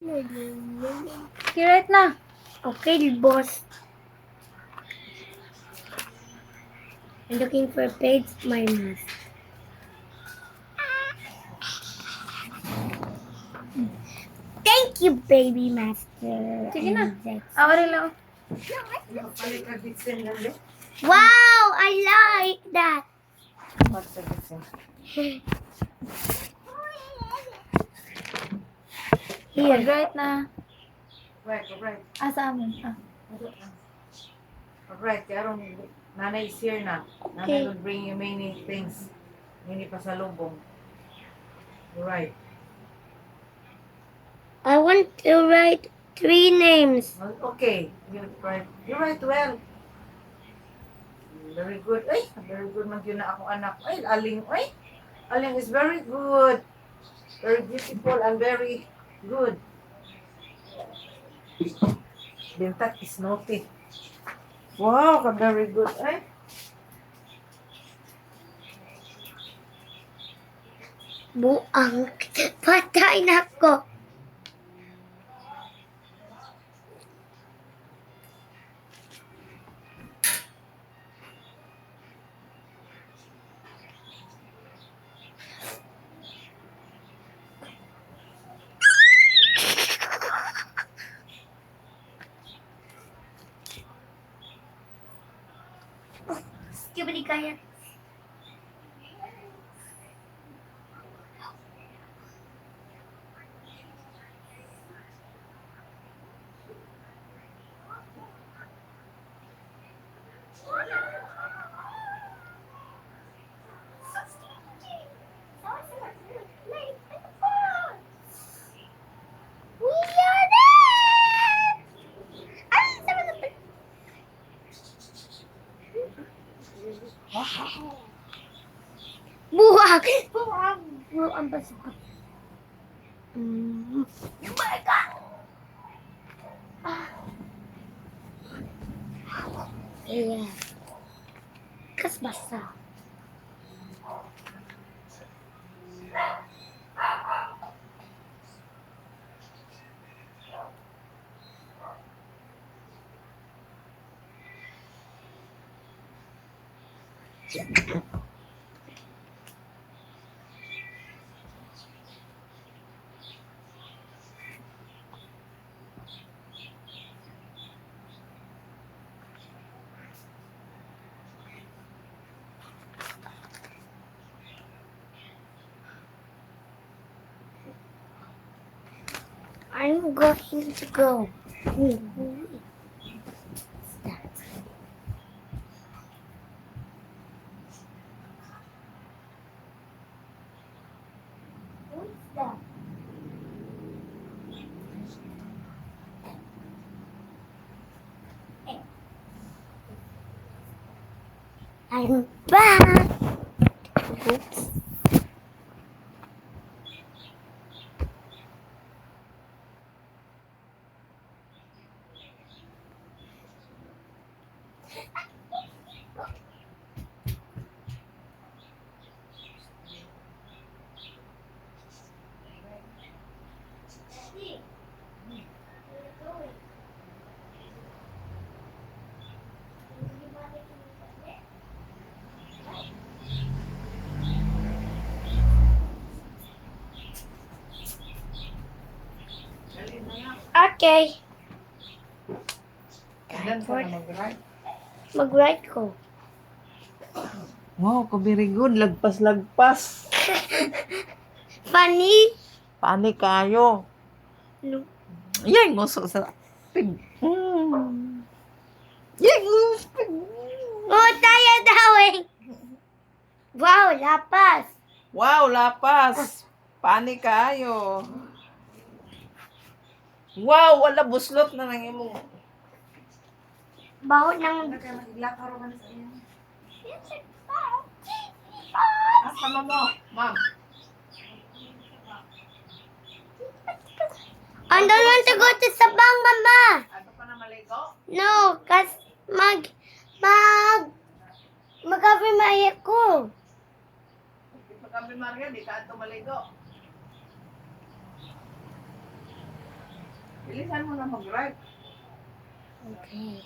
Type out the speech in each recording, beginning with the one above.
Kiret na. Okay, boss. I'm looking for page my mask. Thank you, baby master. Sige na. Index. Awari lang. Wow, I like that. Here. Right na. Right. Asa amin. Alright, karong nanay is here na. Okay. Nanay will bring you many things. Many pasalubong. Alright. I want to write 3 names. Okay. You write well. Very good. Ay, very good man yun na akong anak. Ay, Aling. Ay, Aling is very good. Very beautiful and very good. Bintat is naughty. Wow, ka very good. Ay, Buang. Patay na ko. Skibidi kaya. Buang. Buang basta. Oh my God. Yeah. Kas basa. I'm going to go. I'm back. Oops. Okay. ilan ka na mag-write? Mag-write ko. Wow, ka very good. Lagpas. Funny? Pani kayo. No. Yan, nguso sa pig. Yan, nguso pig. Oh, tayo daw eh. Wow, lapas. Wow, lapas. Pani kayo. Wow, wala buslot na nang imong. Baho ng... Sama mo, ma'am. I don't want to go to Sabang, Mama. Ato pa na maligo? No, kasi mag-afirmaya ko. Pag kami Maria, di ka ato maligo. Bilisan mo na mag-write. Okay.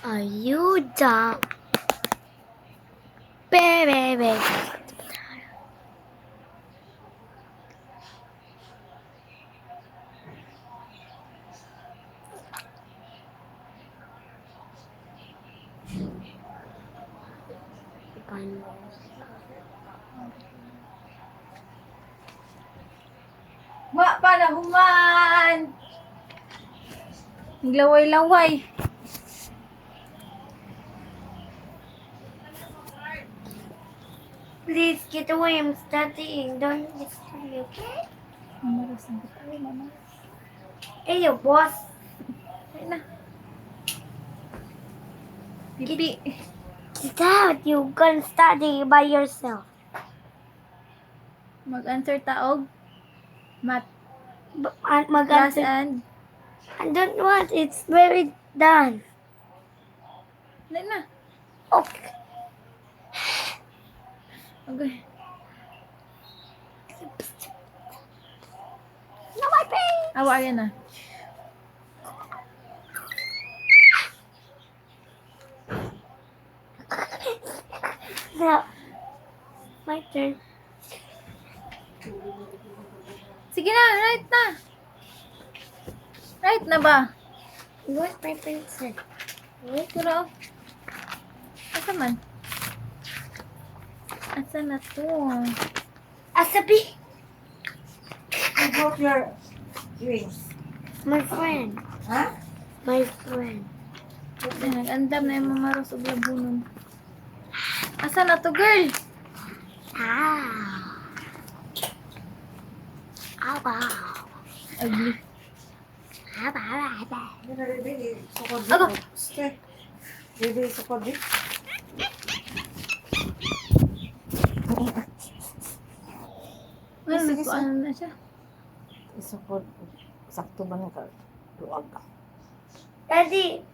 Are you dumb? Baby. Wa pa na human. Naglaway-laway. Please get away. I'm studying. Don't disturb me, okay? Mamaras ang kita. Ay, mama. Hey, your boss. Ay na. Pipi. Get out. You can study by yourself. Mag-answer taog. Math. Class Mag-answer. and. I don't want. It's very done. Ay na. Okay. Okay. No, my face. Awa, yan na. No. My turn. Sige na, right na. Right na ba? Where's my pencil? Wait, pero. Asa man? Asa na to? Asabi. You broke your wings. My friend. Ha? My friend. Nag-andam na yung mamaros o labunon. Asa na to, girl? Ow. Ow, ow. Ugly. Ow, ow, ow. Baby, sukod Ako. dito. Stay. Baby, sukod dito. Ano, Sige, nagkuhan na siya. Isukod. Sakto ba ka? Luwag ka. Daddy.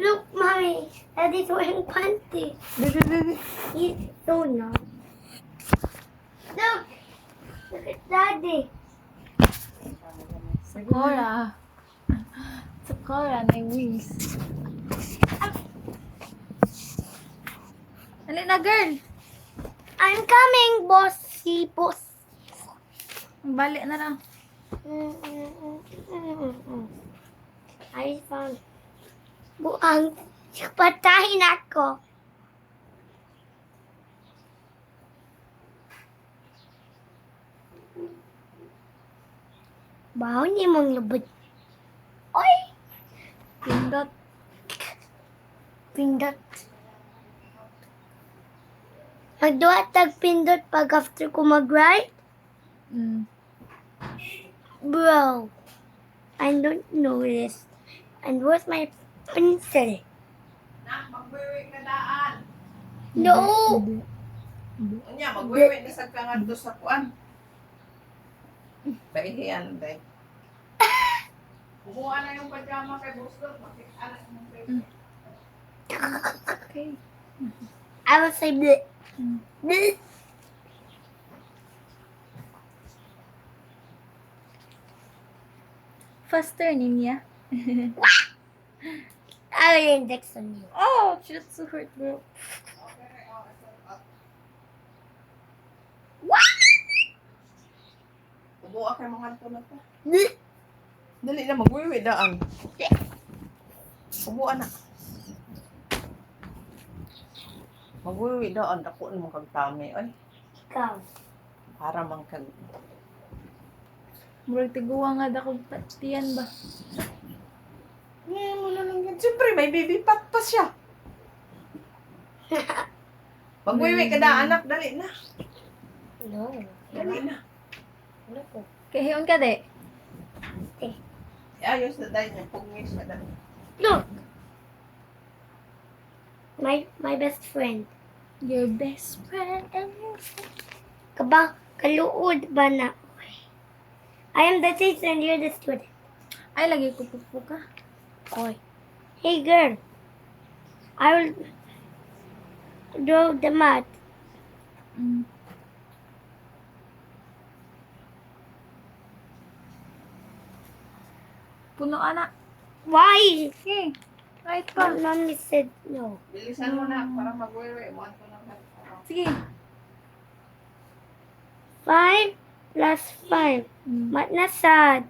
Look, mommy. Daddy's wearing panty. Baby. He's so nice. Look. Look at Daddy. Sakura. Sakura na yung wings. Dali na, girl. I'm coming, bossy boss. Balik na lang. I found buang patahin ako. Baho niya mong labot. Oy! Pindot. Pindot. Magduwa tag pindot pag after ko mag-write? Mm. Bro, I don't know this. And where's my pencil? Nak, magwiwi ka daan. No! Hindi. Anya, magwiwi na sa kangan to sa kuan. Baihian, day. Kumuha na yung pajama kay Busto. Makik-anak mong baby. Okay. I will say bleh. Mm. Bleh. Faster, Ninya. I will index on you. Oh, that's so hurt, bro. Kumuha kay mga to na to. Bleh. Dali na, magwiwi daan. Kumuha na. Magwiwi daw ang dako mo kag tami oy. Ikaw. Para man kag Murag tiguwa nga dakog tiyan ba? ngayon mo na lang yan. Siyempre, may baby pat pa siya. Magwiwi ka na, anak. Dali na. No. Dali na. Ano po? Kahiyon ka de. Ayos na dahil niya. Pungis na dali. Look. My best friend. Your best friend and Kaluod ba na? I am the teacher and you're the student. ay lagi ko pupo ka. Oy. Hey girl. I will do the math. Mm. Puno anak. Why? Okay. Right pa. Mommy said no. Bilisan mo na para magwiwi. Mo to na. Sige. 5 plus 5. Mm. Mat na sad.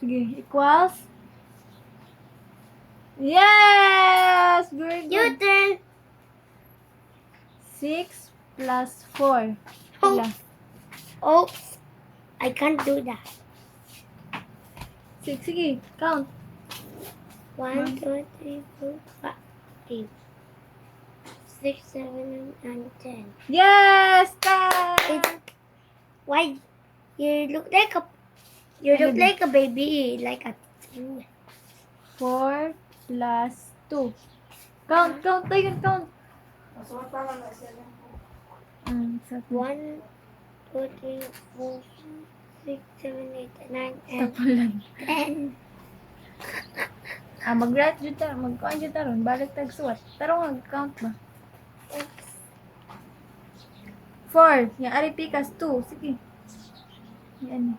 Sige. Equals. Yes! Very Your good. turn. 6 plus 4. Oh. Ila. Oops. I can't do that. Sige. Count. 1, 2, 3, 4, 5, 6, 7, and 10. Yes! 10! Why? You look like a baby, like a 2. 4 plus 2. Count tayo yun, count. Masuot pa lang na siya. Sa 1, 2, 3, 4, 6, 7, 8, 9, and tapulan. 10. Mag-write dyan tayo. Mag-count dyan tayo. Balik tag suwat. Taro nga, count ba? 4. Yung ari pikas 2. Sige. Yan.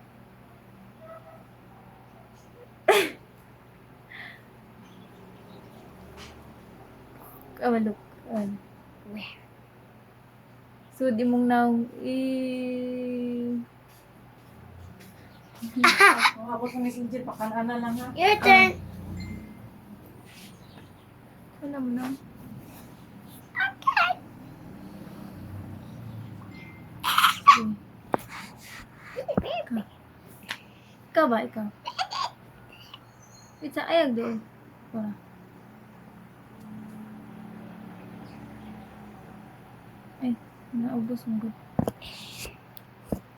Kawalok. Where? So, di mong now Abot mo ni Sinjil. Pakanana lang ha. Your turn. Wala mo na. Okay. Ikaw ba? Ikaw? Pizza, ayag doon. Para. Ay, naubos mo. Good.